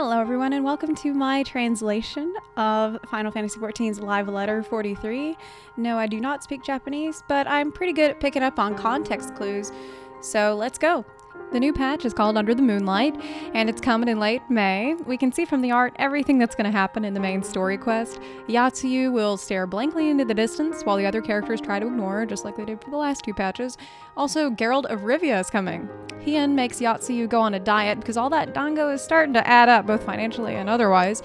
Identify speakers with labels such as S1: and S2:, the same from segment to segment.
S1: Hello everyone and welcome to my translation of Final Fantasy XIV's Live Letter 43. No, I do not speak Japanese, but I'm pretty good at picking up on context clues, so let's go. The new patch is called Under the Moonlight, and it's coming in late May. We can see from the art everything that's going to happen in the main story quest. LilYuyu will stare blankly into the distance while the other characters try to ignore her, just like they did for the last two patches. Also, Geralt of Rivia is coming. Hien makes LilYuyu go on a diet because all that dango is starting to add up, both financially and otherwise.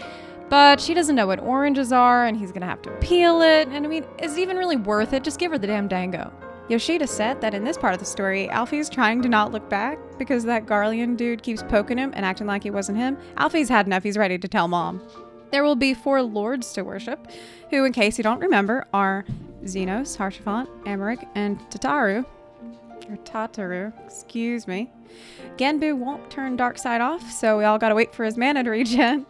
S1: But she doesn't know what oranges are, and he's going to have to peel it. And I mean, is it even really worth it? Just give her the damn dango. Yoshida said that in this part of the story, Alfie's trying to not look back because that Garlean dude keeps poking him and acting like he wasn't him. Alfie's had enough, he's ready to tell mom. There will be 4 lords to worship, who, in case you don't remember, are Xenos, Haurchefant, Emmerich, and Tataru. Or Tataru, excuse me. Genbu won't turn dark side off, so we all gotta wait for his mana to regen.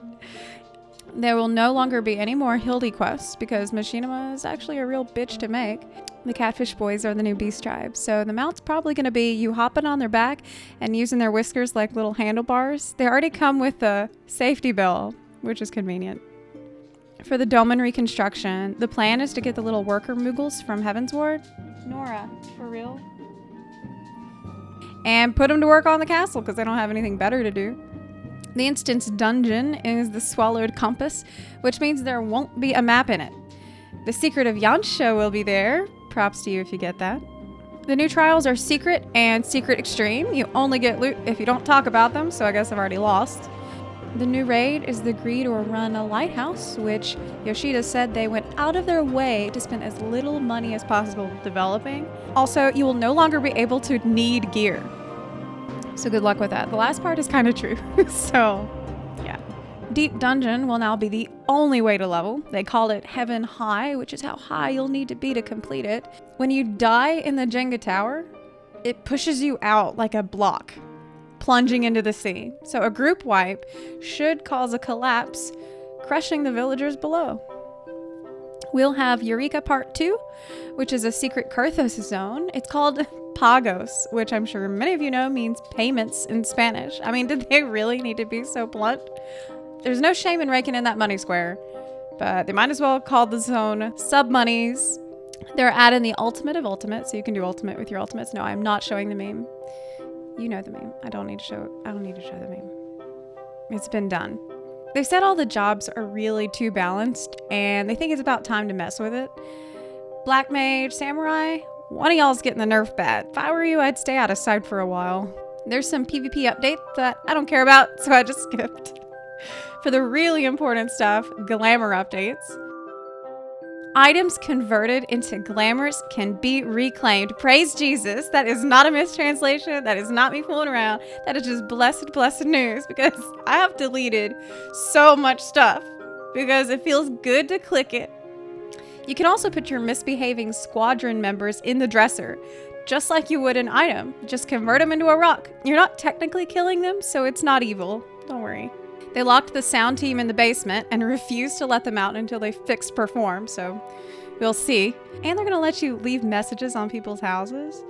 S1: There will no longer be any more Hildy quests because Machinima is actually a real bitch to make. The Catfish Boys are the new beast tribe, so the mount's probably going to be you hopping on their back and using their whiskers like little handlebars. They already come with a safety bell, which is convenient. For the Doman reconstruction, the plan is to get the little worker Moogles from Heavensward. Nora, for real? And put them to work on the castle because they don't have anything better to do. The instance dungeon is the Swallowed Compass, which means there won't be a map in it. The Secret of Yansha will be there. Props to you if you get that. The new trials are secret and secret extreme. You only get loot if you don't talk about them, so I guess I've already lost. The new raid is the Greed or Run a Lighthouse, which Yoshida said they went out of their way to spend as little money as possible developing. Also, you will no longer be able to need gear. So good luck with that. The last part is kind of true, so yeah. Deep Dungeon will now be the only way to level. They call it Heaven High, which is how high you'll need to be to complete it. When you die in the Jenga tower, it pushes you out like a block, plunging into the sea. So a group wipe should cause a collapse, crushing the villagers below. We'll have Eureka Part 2, which is a secret Kurthos zone. It's called Pagos, which I'm sure many of you know means payments in Spanish. I mean, did they really need to be so blunt? There's no shame in raking in that money square, but they might as well call the zone sub-monies. They're adding the ultimate of ultimate, so you can do ultimate with your ultimates. No, I'm not showing the meme. You know the meme. I don't need to show the meme. It's been done. They've said all the jobs are really too balanced, and they think it's about time to mess with it. Black Mage, Samurai, one of y'all's getting the nerf bat. If I were you, I'd stay out of sight for a while. There's some PvP update that I don't care about, so I just skipped. For the really important stuff, glamour updates. Items converted into glamours can be reclaimed. Praise Jesus. That is not a mistranslation. That is not me fooling around. That is just blessed, blessed news because I have deleted so much stuff because it feels good to click it. You can also put your misbehaving squadron members in the dresser, just like you would an item. Just convert them into a rock. You're not technically killing them, so it's not evil. Don't worry. They locked the sound team in the basement and refused to let them out until they fixed Perform, so we'll see. And they're going to let you leave messages on people's houses.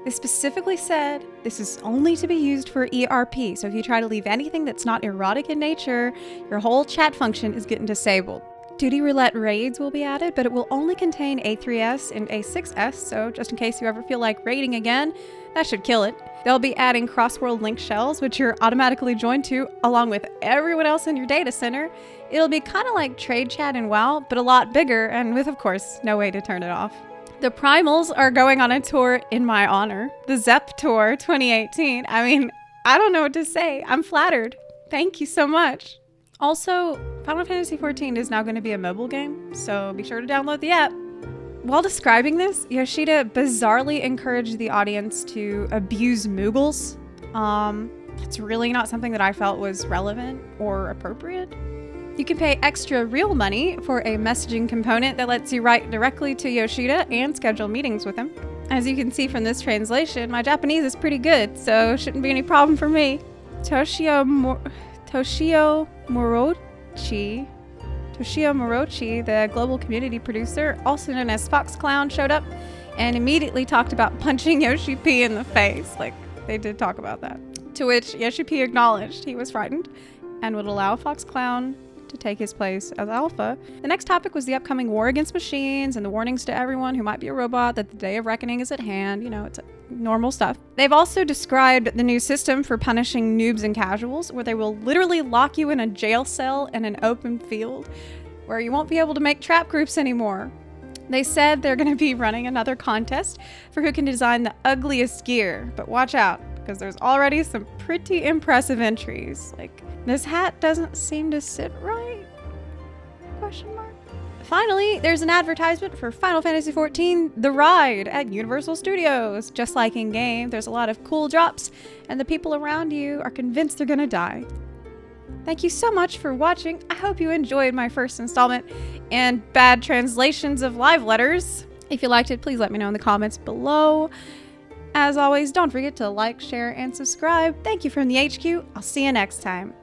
S1: They specifically said this is only to be used for ERP, so if you try to leave anything that's not erotic in nature, your whole chat function is getting disabled. Duty Roulette raids will be added, but it will only contain A3S and A6S, so just in case you ever feel like raiding again, that should kill it. They'll be adding cross-world link shells, which you're automatically joined to, along with everyone else in your data center. It'll be kind of like Trade Chat in WoW, but a lot bigger, and with, of course, no way to turn it off. The Primals are going on a tour in my honor, the ZEP Tour 2018. I mean, I don't know what to say. I'm flattered. Thank you so much. Also, Final Fantasy XIV is now going to be a mobile game, so be sure to download the app. While describing this, Yoshida bizarrely encouraged the audience to abuse Moogles. It's really not something that I felt was relevant or appropriate. You can pay extra real money for a messaging component that lets you write directly to Yoshida and schedule meetings with him. As you can see from this translation, my Japanese is pretty good, so shouldn't be any problem for me. Toshio Morochi, the global community producer, also known as Fox Clown, showed up and immediately talked about punching Yoshi P in the face. Like, they did talk about that. To which Yoshi P acknowledged he was frightened and would allow Fox Clown to take his place as Alpha. The next topic was the upcoming war against machines and the warnings to everyone who might be a robot that the day of reckoning is at hand. You know, it's normal stuff. They've also described the new system for punishing noobs and casuals, where they will literally lock you in a jail cell in an open field where you won't be able to make trap groups anymore. They said they're going to be running another contest for who can design the ugliest gear, but watch out, because there's already some pretty impressive entries. Like, this hat doesn't seem to sit right? Question mark. Finally, there's an advertisement for Final Fantasy XIV The Ride at Universal Studios. Just like in game, there's a lot of cool drops, and the people around you are convinced they're gonna die. Thank you so much for watching. I hope you enjoyed my first installment and bad translations of live letters. If you liked it, please let me know in the comments below. As always, don't forget to like, share, and subscribe. Thank you from the HQ. I'll see you next time.